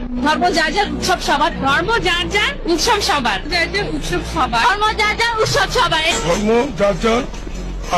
ধর্ম যার যার উৎসব সবার, ধর্ম যার যার উৎসব সবার, যার যার উৎসব সবার, ধর্ম যার যার উৎসব সবার, ধর্ম যার যার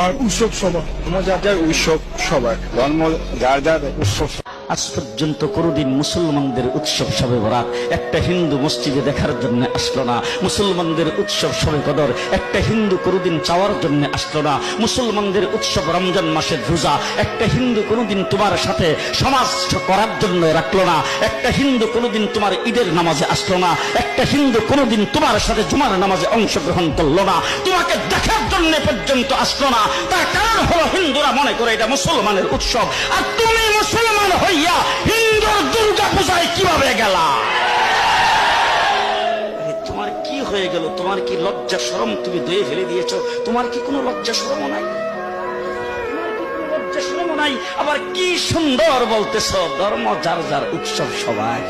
আর উৎসব সবার। ধর্ম যার যার উৎসব সবার, ধর্ম যার যার উৎসব। আজ পর্যন্ত কোনদিন মুসলমানদের উৎসব শবে বরাত একটা হিন্দু মসজিদে দেখার জন্য আসলো না। মুসলমানদের উৎসব শবে কদর একটা হিন্দু কোনদিন চাওয়ার জন্য আসলো না। মুসলমানদের উৎসব রমজান মাসের রোজা একটা হিন্দু কোনদিন তোমার সাথে সমাজ করার জন্য রাখলো না। একটা হিন্দু কোনদিন তোমার ঈদের নামাজে আসলো না। একটা হিন্দু কোনদিন তোমার সাথে জুমার নামাজে অংশগ্রহণ করলো না। তোমাকে দেখার জন্য পর্যন্ত আসলো না। তার কারণ হলো হিন্দুরা মনে করে এটা মুসলমানের উৎসব, আর তুমি মুসলমান হইয়া হিন্দুর দুর্গা পূজায় কিভাবে গেলা? তোমার কি হয়ে গেল? তোমার কি লজ্জা শরম তুমি দয়ে ফেলে দিয়েছো? তোমার কি কোনো লজ্জা শরম নাই? লজ্জা শরম নাই? আবার কি সুন্দর বলতেছ, ধর্ম যার যার উৎসব সবাই।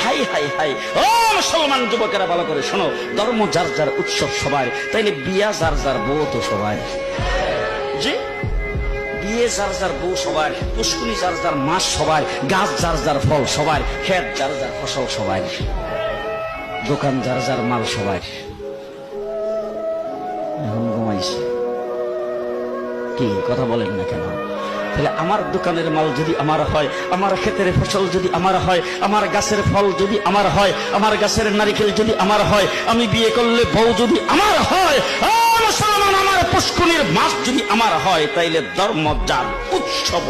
হাই হাই হাই, ও মুসলমান যুবকেরা ভালো করে শোনো, ধর্ম যার যার উৎসব সবাই, তাইলে বিয়া যার যার বউ তো সবাই। জি, বিয়ে যার যার বউ সবার, পুষ্কুনি যার যার মাস সবার, গাছ যার যার ফল সবার, ক্ষেত যার যার ফসল সবার, দোকান যার যার মাল সবার। এখন ঘুমাইছে কি কথা বলেন না কেন? তাহলে আমার দোকানের মাল যদি আমার হয়, আমার ক্ষেতের ফসল যদি আমার হয়, আমার গাছের ফল যদি আমার হয়, আমার গাছের নারিকেল যদি আমার হয়, আমি বিয়ে করলে বউ যদি আমার হয়, মুসলমান আমার পুষ্কুনির মাছ যদি আমার হয়, তাইলে ধর্ম যার উৎসব।